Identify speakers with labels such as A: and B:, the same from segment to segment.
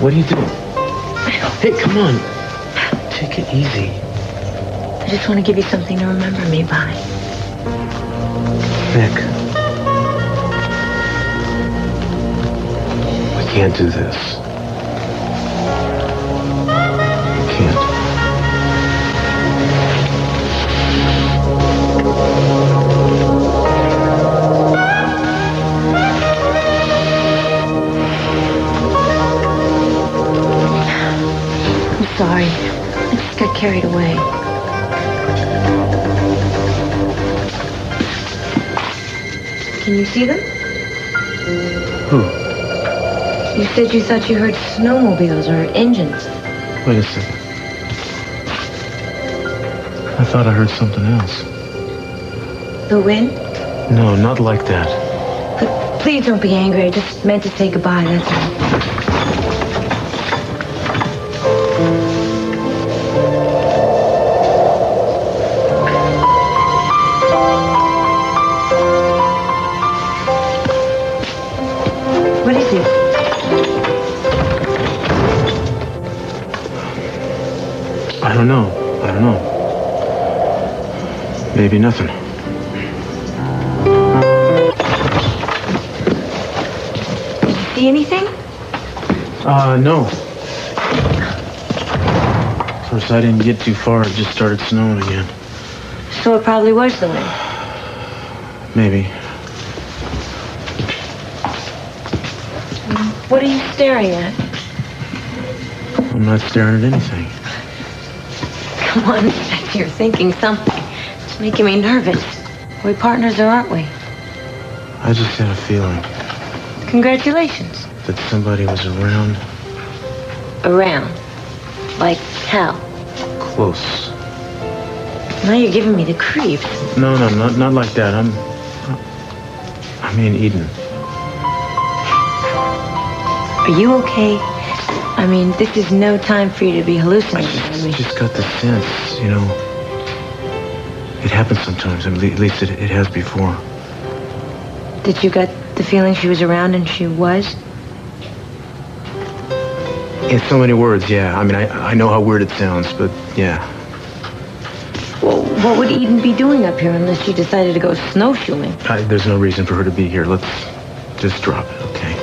A: What are you doing? Hey, come on. Take it easy.
B: I just want to give you something to remember me by.
A: Nick. We can't do this. We can't.
B: I'm sorry. I just got carried away. Can you see them?
A: Who?
B: You said you thought you heard snowmobiles or engines.
A: Wait a second. I thought I heard something else.
B: The wind?
A: No, not like that.
B: But please don't be angry. I just meant to say goodbye, that's all. What is it?
A: I don't know. Maybe nothing.
B: Did you see anything?
A: No. Of course, I didn't get too far. It just started snowing again.
B: So it probably was the wind.
A: Maybe.
B: What are you staring at?
A: I'm not staring at anything.
B: Come on, Inspector, you're thinking something. It's making me nervous. Are we partners or aren't we?
A: I just had a feeling
B: Congratulations.
A: that somebody was around.
B: Around. Like how?
A: Close.
B: Now you're giving me the creeps.
A: No, not like that. I mean Eden.
B: Are you okay? I mean, this is no time for you to be hallucinating.
A: I just got the sense, you know. It happens sometimes. At least it has before.
B: Did you get the feeling she was around and she was?
A: In so many words, yeah. I mean, I know how weird it sounds, but yeah.
B: Well, what would Eden be doing up here unless she decided to go snowshoeing?
A: There's no reason for her to be here. Let's just drop it, okay?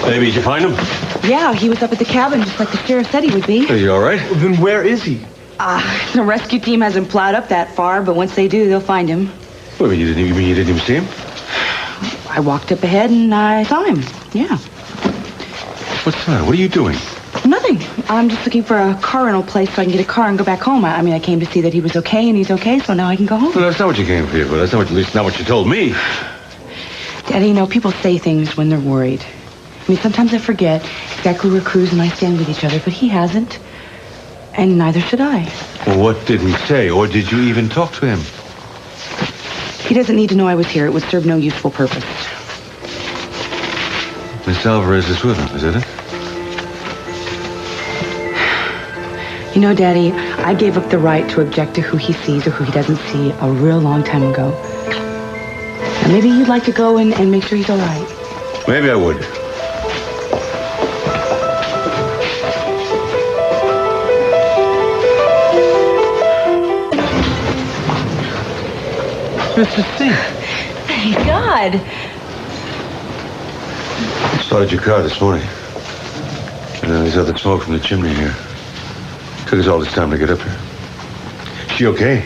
C: Baby, did you find him?
D: Yeah, he was up at the cabin just like the sheriff said he would be.
C: Is he all right?
A: Then where is he?
D: The rescue team hasn't plowed up that far, but once they do, they'll find him.
C: Well, you didn't even see him?
D: I walked up ahead and I saw him. Yeah.
C: What's the matter? What are you doing?
D: Nothing. I'm just looking for a car rental place so I can get a car and go back home. I mean, I came to see that he was okay, and he's okay, so now I can go home.
C: Well, that's not what you came for, but that's at least not what you told me.
D: Daddy, you know, people say things when they're worried. I mean, sometimes I forget exactly where Cruz and I stand with each other, but he hasn't. And neither should I.
C: Well, what did he say? Or did you even talk to him?
D: He doesn't need to know I was here. It would serve no useful purpose.
C: Miss Alvarez is with him, is that it?
D: You know, Daddy, I gave up the right to object to who he sees or who he doesn't see a real long time ago. Now, maybe you'd like to go and make sure he's all right.
C: Maybe I would.
A: Mr. C.
B: Thank God.
C: Spotted your car this morning. And then there's other smoke from the chimney here. Took us all this time to get up here. She okay?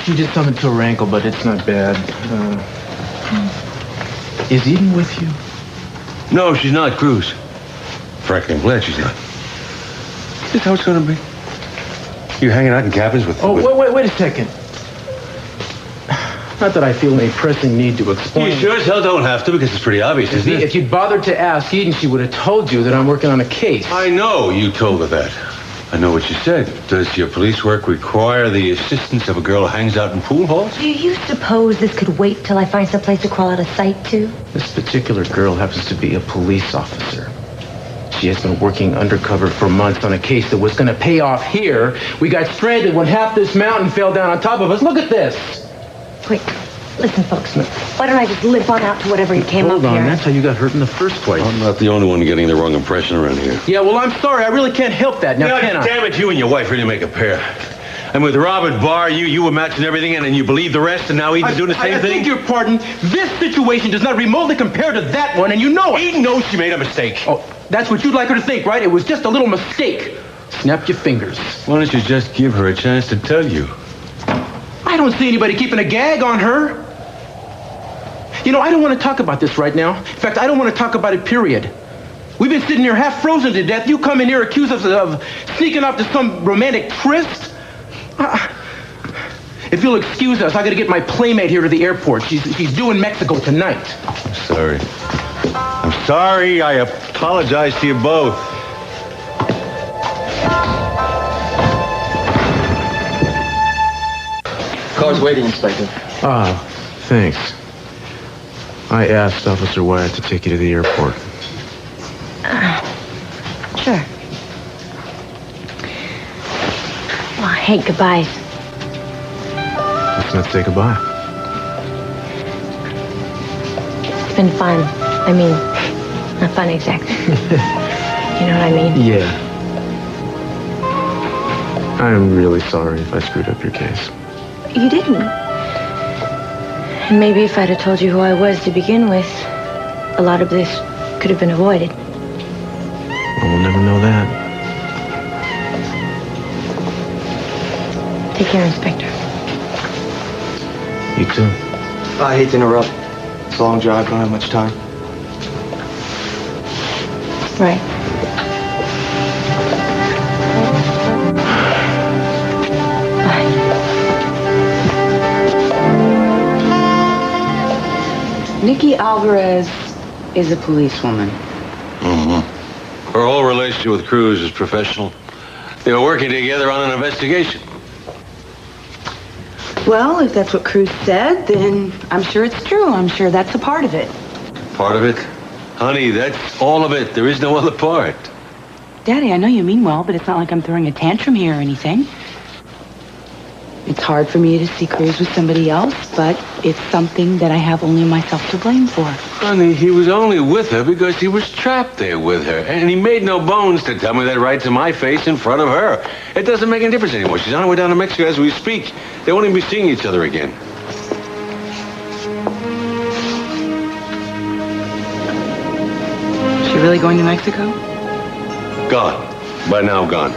A: She just something to her ankle, but it's not bad. Is Eden with you?
C: No, she's not, Cruz. Frankly, I'm glad she's not. Is this how it's going to be? You hanging out in cabins with...
A: Oh, wait a second. Not that I feel any pressing need to explain.
C: You sure as hell don't have to, because it's pretty obvious, isn't it?
A: If you'd bothered to ask Eden, she would have told you that I'm working on a case.
C: I know you told her that. I know what you said. Does your police work require the assistance of a girl who hangs out in pool halls?
B: Do you suppose this could wait till I find some place to crawl out of sight to?
A: This particular girl happens to be a police officer. She has been working undercover for months on a case that was going to pay off here. We got stranded when half this mountain fell down on top of us. Look at this.
B: Wait, listen, folks. Why don't I just limp on out to whatever you came
A: Hold
B: up
A: on,
B: here?
A: that's how you got hurt in the first place.
C: I'm not the only one getting the wrong impression around here.
A: Yeah, well, I'm sorry. I really can't help that. Now, can I?
C: Damn it, you and your wife really make a pair. And with Robert Barr, you imagine everything and then you believe the rest, and now Eden's doing the same
A: I
C: thing?
A: beg your pardon. This situation does not remotely compare to that one, and you know it.
C: Eden knows she made a mistake.
A: Oh, that's what you'd like her to think, right? It was just a little mistake. Snap your fingers.
C: Why don't you just give her a chance to tell you?
A: I don't see anybody keeping a gag on her. You know, I don't want to talk about this right now. In fact, I don't want to talk about it, period. We've been sitting here half frozen to death. You come in here, accuse us of sneaking off to some romantic tryst. If you'll excuse us, I got to get my playmate here to the airport. She's due in Mexico tonight.
C: I'm sorry. I'm sorry. I apologize to you both.
E: Car's waiting, Inspector.
A: Ah, thanks. I asked Officer Wyatt to take you to the airport.
B: Sure. Oh, I hate goodbyes.
A: Let's not say goodbye.
B: It's been fun. I mean, not fun exactly. You know what I mean?
A: Yeah. I'm really sorry if I screwed up your case.
B: You didn't. And maybe if I'd have told you who I was to begin with, a lot of this could have been avoided.
A: Well, we'll never know that.
B: Take care, Inspector.
A: You too.
E: I hate to interrupt. It's a long drive, don't have much time.
B: Right.
D: Nikki Alvarez is a policewoman.
C: Mm-hmm. Her whole relationship with Cruz is professional. They were working together on an investigation.
D: Well, if that's what Cruz said, then I'm sure it's true. I'm sure that's a part of it.
C: Part of it? Honey, that's all of it. There is no other part.
D: Daddy, I know you mean well, but it's not like I'm throwing a tantrum here or anything. It's hard for me to see Cruz with somebody else, but it's something that I have only myself to blame for.
C: Honey, he was only with her because he was trapped there with her. And he made no bones to tell me that right to my face in front of her. It doesn't make any difference anymore. She's on her way down to Mexico as we speak. They won't even be seeing each other again.
D: Is she really going to Mexico?
C: Gone. By now, gone.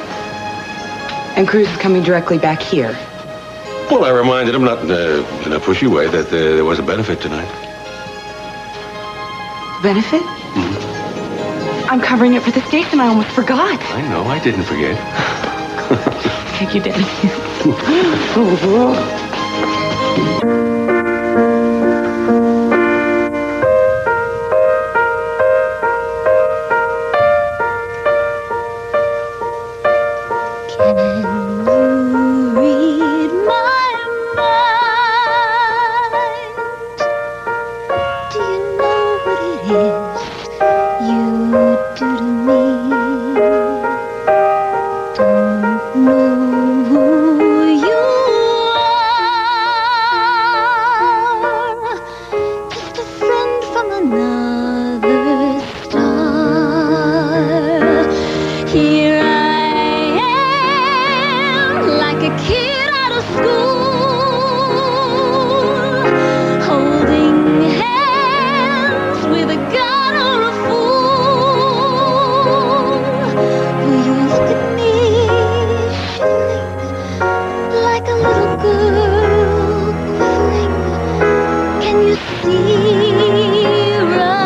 D: And Cruz is coming directly back here.
C: Well, I reminded him, not in a pushy way, that there was a benefit tonight.
D: Benefit?
C: Mm-hmm.
D: I'm covering it for the station. I almost forgot.
C: I know, I didn't forget.
D: Thank you, Daddy.
F: Can you see right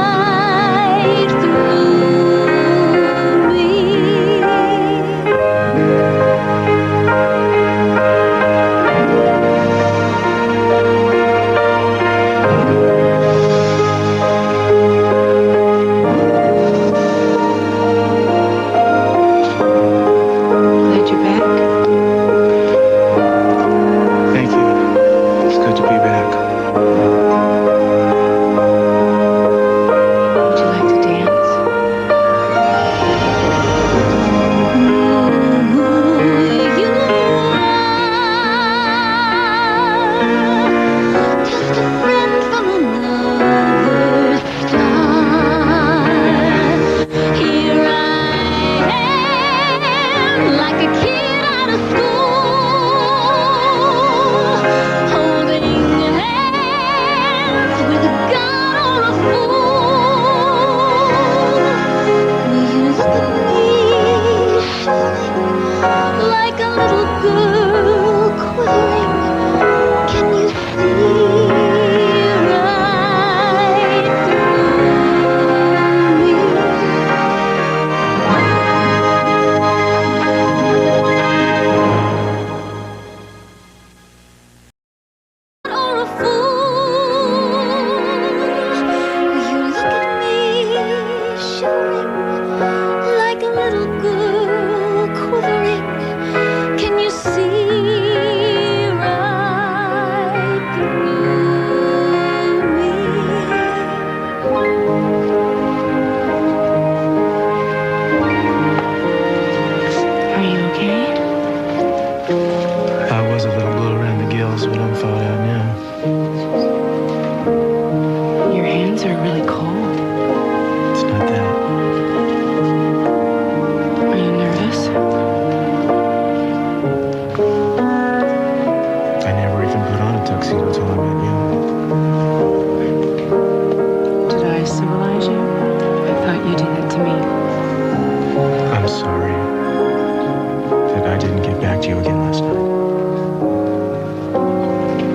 A: back to you again last night?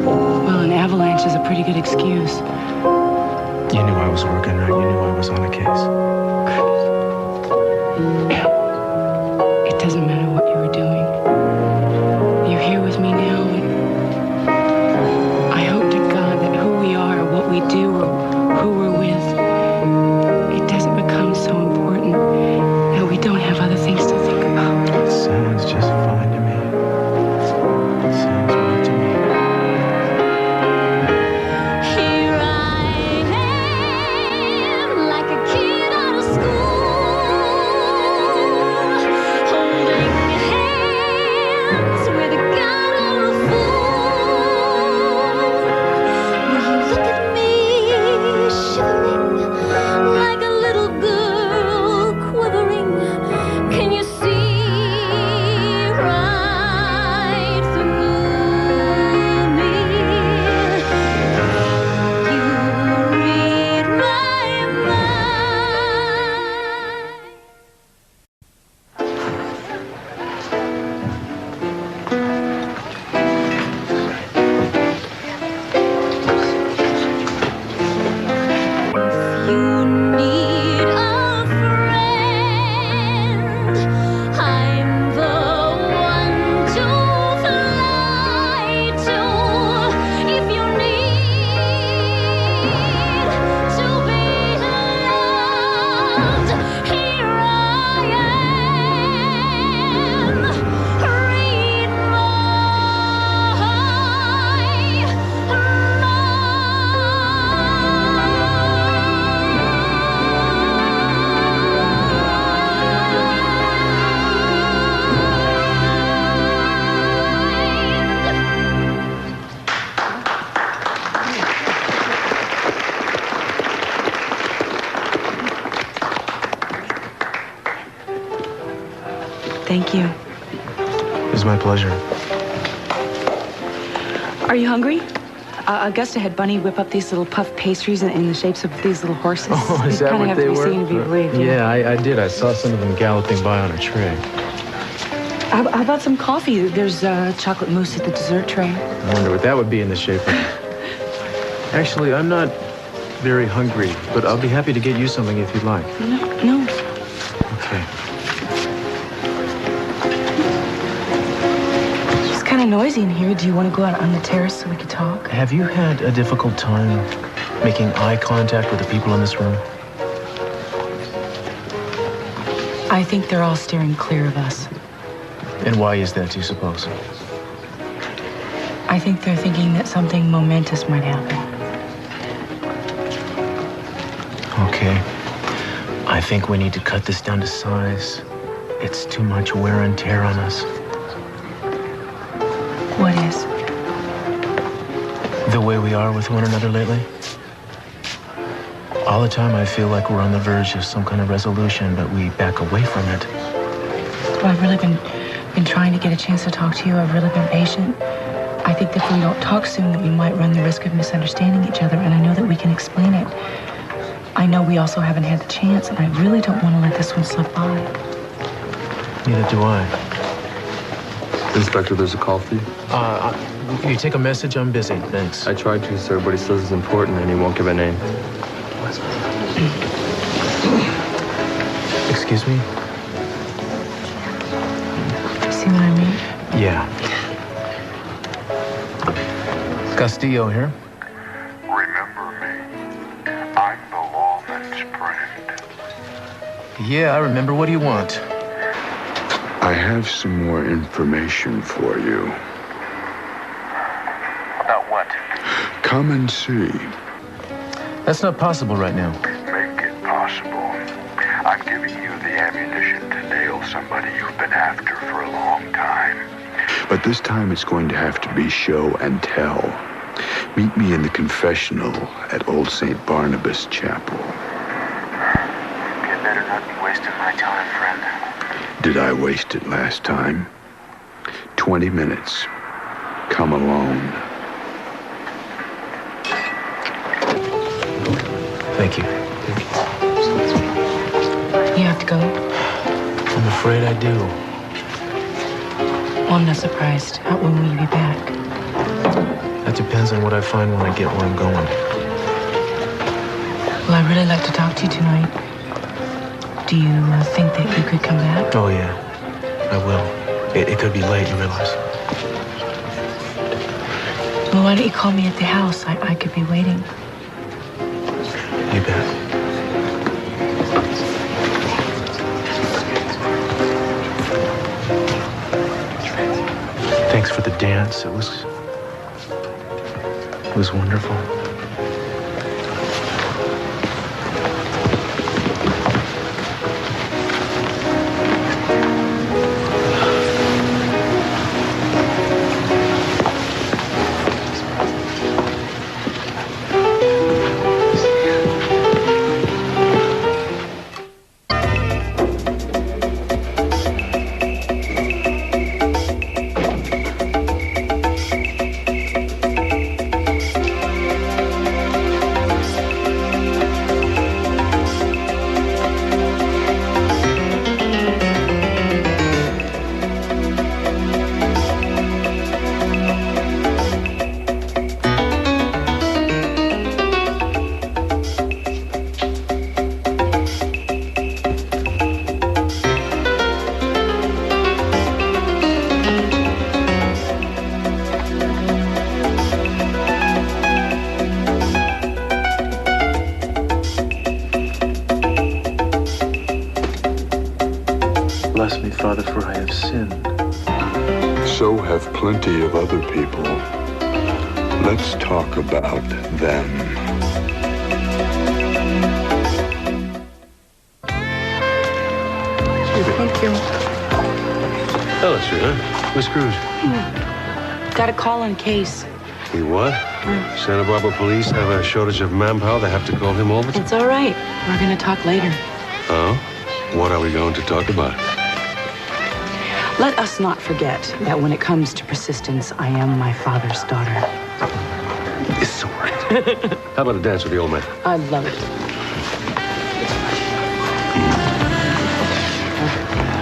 D: Well, an avalanche is a pretty good excuse.
A: You knew I was working, right? You knew I was on a case.
D: It doesn't matter what you were doing. You're here with me now, and I hope to God that who we are, or what we do, or who we're with, it doesn't become so important that we don't have other things to think about.
A: It sounds just fine to me. It sounds right to me.
F: Here I am, like a kid out of school, holding hands with a god or a fool. Will you look at me, shivering like a little girl, quivering? Can you see right through me? You read my mind. If you need a friend, I'm the one to fly to. If you need to be loved, here I am. Read
D: Thank you.
A: It's my pleasure.
D: Are you hungry? Augusta had Bunny whip up these little puff pastries in the shapes of these little horses.
A: Oh, is
D: They
A: that
D: kinda
A: what
D: have
A: they
D: to be
A: were?
D: seen to be believed,
A: Yeah, I did. I saw some of them galloping by on a tray.
D: How about some coffee? There's chocolate mousse at the dessert tray.
A: I wonder what that would be in the shape of. Actually, I'm not very hungry, but I'll be happy to get you something if you'd like.
D: No.
A: Okay.
D: It's kind of noisy in here. Do you want to go out on the terrace so we can talk?
A: Have you had a difficult time making eye contact with the people in this room?
D: I think they're all steering clear of us.
A: And why is that, do you suppose?
D: I think they're thinking that something momentous might happen.
A: Okay. I think we need to cut this down to size. It's too much wear and tear on us.
D: What is?
A: The way we are with one another lately. All the time I feel like we're on the verge of some kind of resolution, but we back away from it.
D: Well, I've really been trying to get a chance to talk to you. I've really been patient. I think that if we don't talk soon, that we might run the risk of misunderstanding each other, and I know that we can explain it. I know we also haven't had the chance, and I really don't want to let this one slip by.
A: Neither do I.
E: Inspector, there's a call for you.
A: Can you take a message? I'm busy. Thanks.
E: I tried to, sir, but he says it's important and he won't give a name.
A: Excuse me?
D: See what I mean?
A: Yeah. Castillo here.
G: Remember me? I'm the lawman's friend.
A: Yeah, I remember. What do you want?
G: I have some more information for you.
H: About what?
G: Come and see.
A: That's not possible right now.
G: Make it possible. I'm giving you the ammunition to nail somebody you've been after for a long time. But this time it's going to have to be show and tell. Meet me in the confessional at Old St. Barnabas Chapel.
H: You better not be wasting my time, friend.
G: Did I waste it last time? 20 minutes. Come alone.
A: Thank you.
D: You have to go.
A: I'm afraid I do.
D: Well, I'm not surprised. When will you be back?
A: That depends on what I find when I get where I'm going.
D: Well, I'd really like to talk to you tonight. Do you think that you could come back?
A: Oh, yeah. I will. It could be late, you realize.
D: Well, why don't you call me at the house? I could be waiting.
A: You bet. Thanks for the dance. It was wonderful. Bless me, Father, for I have sinned.
G: So have plenty of other people. Let's talk about them.
D: Thank you.
C: Hello, sweetheart. Where's Cruz?
D: Got a call in case.
C: He what? Santa Barbara police have a shortage of manpower. They have to call him over.
D: It's all right. We're going to talk later.
C: Oh? What are we going to talk about?
D: Let us not forget that when it comes to persistence, I am my father's daughter.
C: It's so right. How about a dance with the old man?
D: I love it.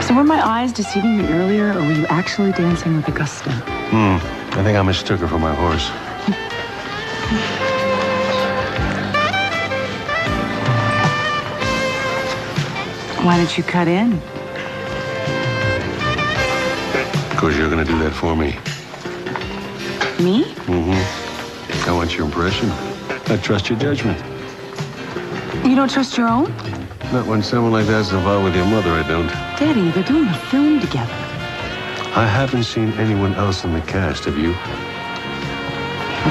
D: So were my eyes deceiving me earlier, or were you actually dancing with Augusta?
C: I think I mistook her for my horse.
D: Why did you cut in?
C: Because you're going to do that for me.
D: Me?
C: Mm-hmm. I want your impression. I trust your judgment.
D: You don't trust your own?
C: Not when someone like that's involved with your mother, I don't.
D: Daddy, they're doing a film together.
C: I haven't seen anyone else in the cast, have you?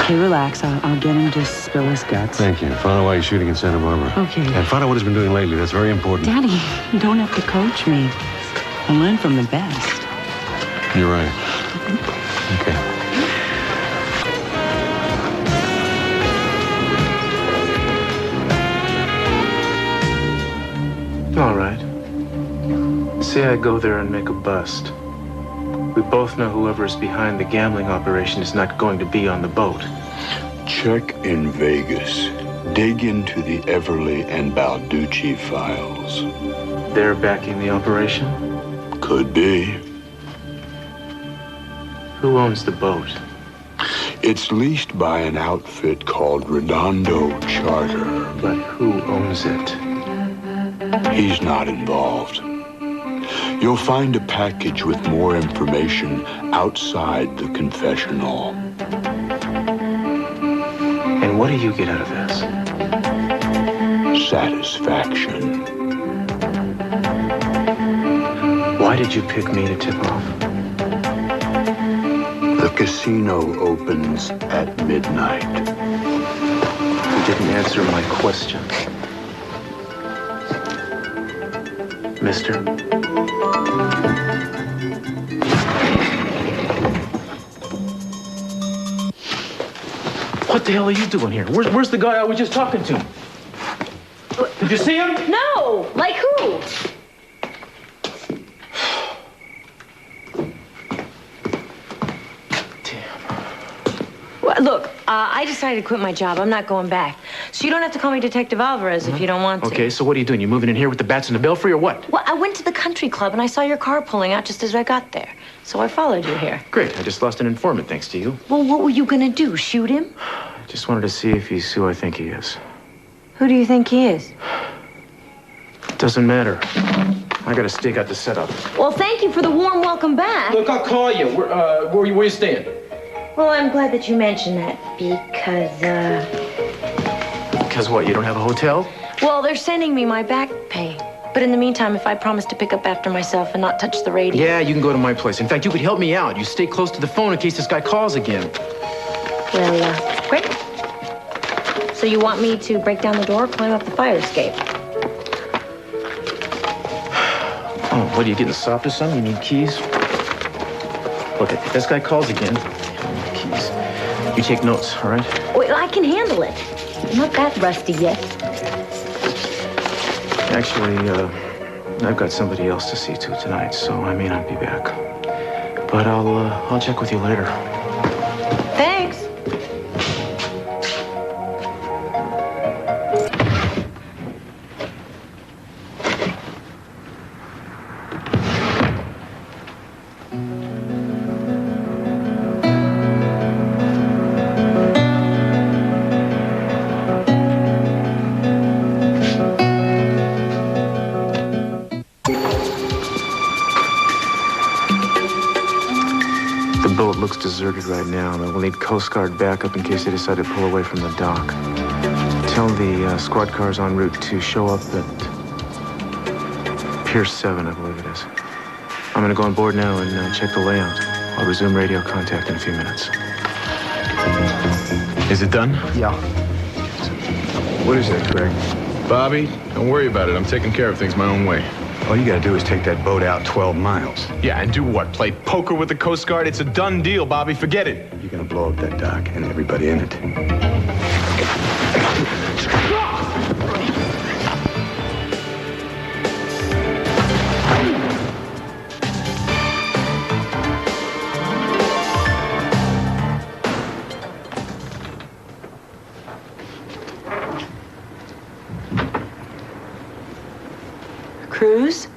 D: Okay, relax. I'll get him to spill his guts.
C: Thank you. Find out why he's shooting in Santa Barbara.
D: Okay.
C: And find out what he's been doing lately. That's very important.
D: Daddy, you don't have to coach me. I learn from the best.
C: You're right. Okay.
A: All right. Say I go there and make a bust. We both know whoever is behind the gambling operation is not going to be on the boat.
G: Check in Vegas. Dig into the Everly and Balducci files.
A: They're backing the operation?
G: Could be.
A: Who owns the boat?
G: It's leased by an outfit called Redondo Charter.
A: But who owns it?
G: He's not involved. You'll find a package with more information outside the confessional.
A: And what do you get out of this?
G: Satisfaction.
A: Why did you pick me to tip off?
G: The casino opens at midnight.
A: You didn't answer my question. Mister? What the hell are you doing here? Where's the guy I was just talking to? Did you see him?
B: No! Like who?
A: Damn.
B: Well, look, I decided to quit my job. I'm not going back. So you don't have to call me Detective Alvarez if you don't want to.
A: Okay, so what are you doing? You moving in here with the bats in the belfry or what?
B: Well, I went to the country club and I saw your car pulling out just as I got there. So I followed you here.
A: Great. I just lost an informant thanks to you.
B: Well, what were you gonna do? Shoot him?
A: I just wanted to see if he's who I think he is.
B: Who do you think he is?
A: Doesn't matter. I gotta stake out the setup.
B: Well, thank you for the warm welcome back.
A: Look, I'll call you. Where you staying?
B: Well, I'm glad that you mentioned that because,
A: Because what, you don't have a hotel?
B: well, they're sending me my back pay. But in the meantime, if I promise to pick up after myself and not touch the radio.
A: Yeah, you can go to my place. In fact, you could help me out. You stay close to the phone in case this guy calls again.
B: Well, great. So you want me to break down the door, climb up the fire escape?
A: Oh, what, are you getting soft or something? You need keys? Look, if this guy calls again, keys. You take notes, all right?
B: Wait, I can handle it. I'm not that rusty yet.
A: Actually, I've got somebody else to see to tonight, so I may not be back. But I'll check with you later.
B: Thanks.
A: The boat looks deserted right now, but we'll need Coast Guard backup in case they decide to pull away from the dock. Tell the squad cars en route to show up at Pier 7, I believe it is. I'm gonna go on board now and check the layout. I'll resume radio contact in a few minutes.
I: Is it done?
E: Yeah. What is that, Craig?
I: Bobby, don't worry about it. I'm taking care of things my own way.
G: All you gotta do is take that boat out 12 miles.
I: Yeah, and do what? Play poker with the Coast Guard? It's a done deal, Bobby. Forget it.
G: You're gonna blow up that dock and everybody in it.
B: Cruz?